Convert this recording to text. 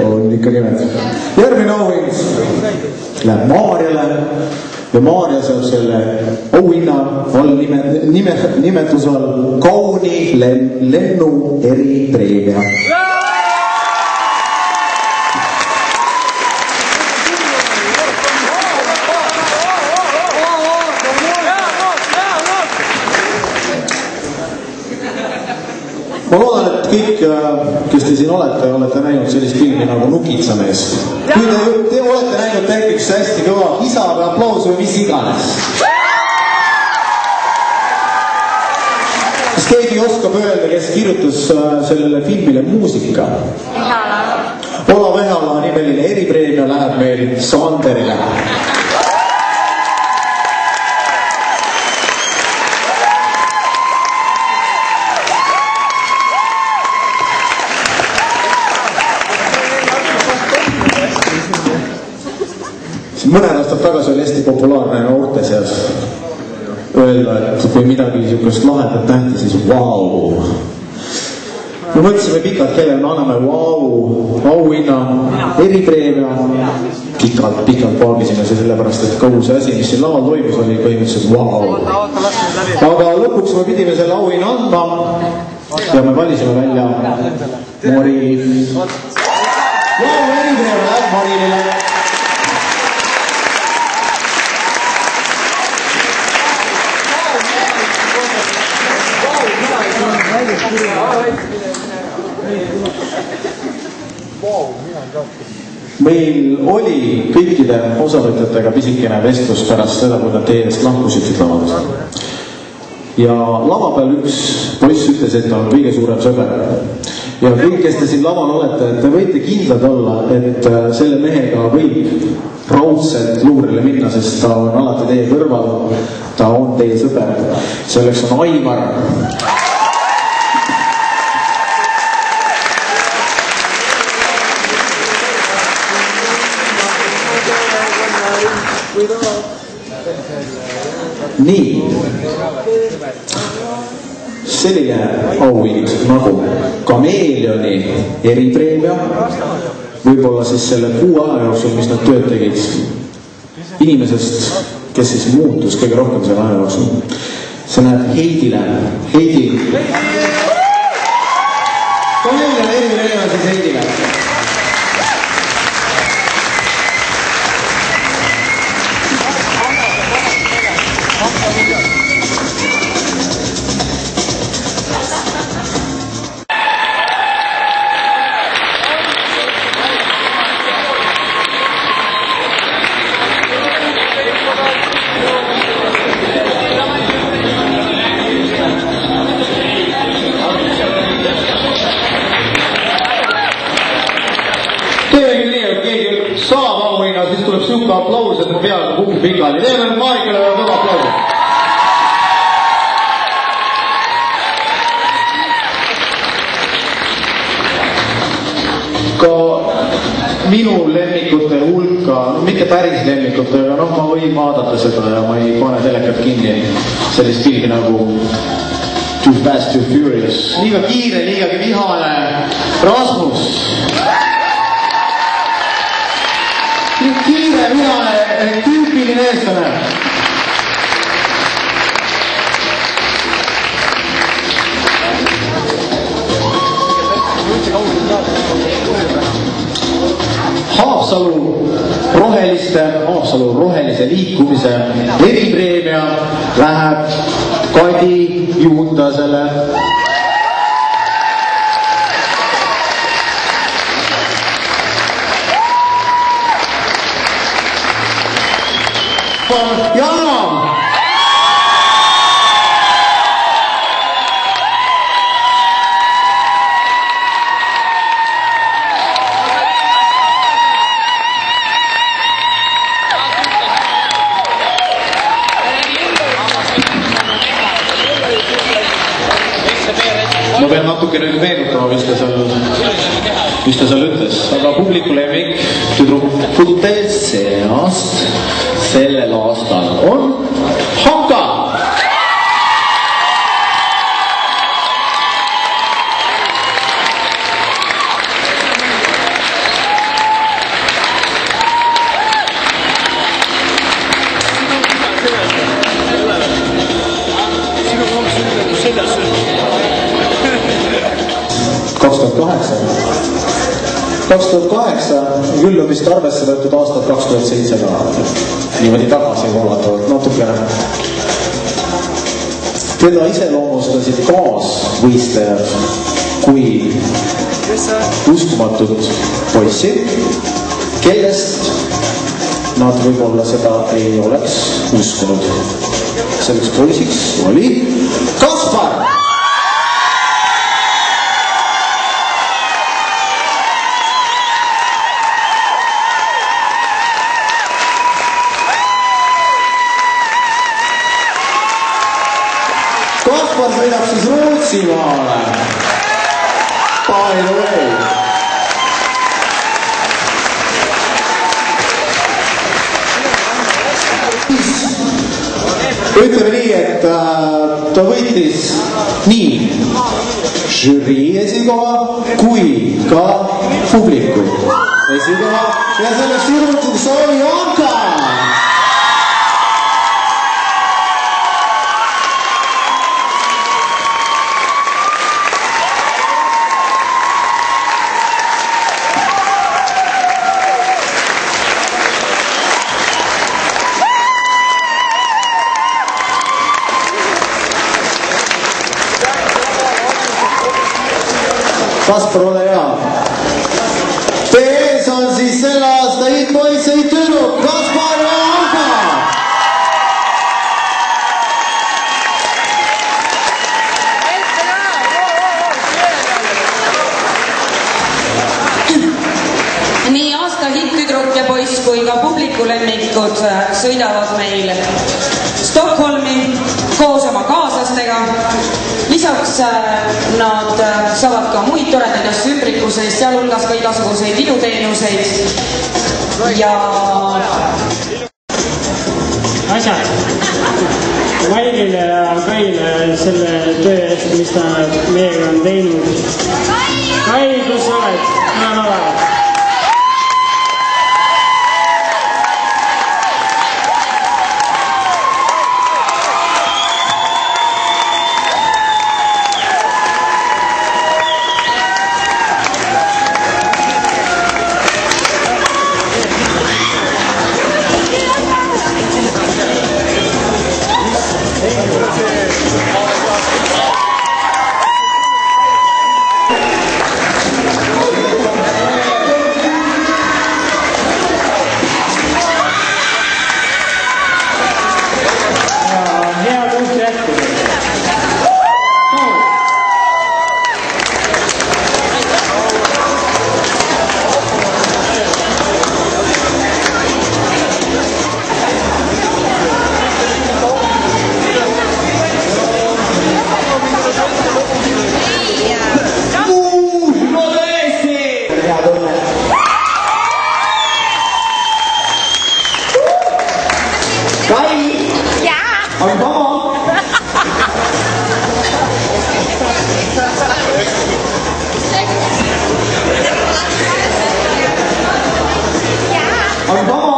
on ikka nimed. Järgmine auhind läheb Maarjale ja Maarja saab selle auhinna all nimetuse all kauni lennu eripreemia. Ma loodan, et kõik, kes te siin olete näinud sellist filmi nagu Nukitsamees. Kui te olete näinud näiteks hästi kõva isa või aplaus või mis iganes. Kas keegi oskab öelda, kes kirjutas sellele filmile muusika? Olav Ehala nimeline eripreemia läheb meil Sanderile. Mõned aastad tagasi oli hästi populaarne noorte seas öelda, et kui midagi niisugust lahendat nähti, siis vau. Me mõtlesime pikalt, kellele me anname auhinna eripreemia. Pikalt paagisime see sellepärast, et kogu see asi, mis siin laval toimus, oli põhimõtteliselt vau. Aga lõpuks me pidime selle auhinna andma ja me valisime välja Marili. Eripreemia läheb Marilile. Meil oli kõikide osavõtjatega pisikene vestlus pärast seda, kui nad teie eest lahkusid siit lavadest. Ja lava peal üks poiss ütles, et ta on kõige suurem sõber. Ja kõik, kes te siin laval olete, te võite kindlad olla, et selle mehega võib raudselt luurile minna, sest ta on alati teie kõrval, ta on teie sõber. Selleks on Aimar. Nii, selline auhind nagu Kameelioni eripreemia, võib-olla siis selle 6 aja jooksul, mis nad tööd tegid, inimesest, kes siis muutus kõige rohkem selle aja jooksul. See läheb Heidile. Heidi. Kameelioni eripreemia siis Heidile. Siis tuleb siuke aplaus, et peaaegu kukub pikali. Teeme nüüd Maarikale veel kõva aplausi. Ka minu lemmikute hulka, mitte päris lemmikute, aga ma võin vaadata seda ja ma ei pane telekat kinni sellist filmi nagu Too Fast, Too Furious. Liiga kiire, liigagi vihane Rasmus. Kiire, vihane, tüüpiline eestlane. Haapsalu rohelise liikumise eripreemia läheb Kadi Juundasele. Jana! Ma pean natuke nüüd meenutama, mis ta seal ütles, aga publiku lemmik tüdrukute seast sellel aastal on Hanka! 2008. 2008 küll on vist arvesse võetud aastat 2007 ka. Niimoodi tagasi voolatavalt natukene. Teda iseloomustasid kaasvõistlejad kui uskumatut poissi, kellest nad võib-olla seda ei oleks uskunud. Selleks poisiks oli Kaspar! Kaspar sõidab siis Rootsimaale. By the way. Ütleme nii, et ta võitis nii žürii esikoha kui ka publiku esikoha ja selleks juhutuks oli Anka! Kaspar, ole hea. Teie ees on siis selle aasta hittpoiss ja hittüdruk Kaspar ja Anka. Nii aasta hittüdruk ja poiss kui ka publiku lemmikud sõidavad meil Stockholmi koos oma kaaslastega. Lisaks nad saavad ka muid toredaid asju ümbrikuseid, sealhulgas ka igasuguseid iduteenuseid ja asjad. Mailile ja Kaile selle töö eest, mis ta meiega on teinud. Kai, kus oled? Tänan ole. Vamos!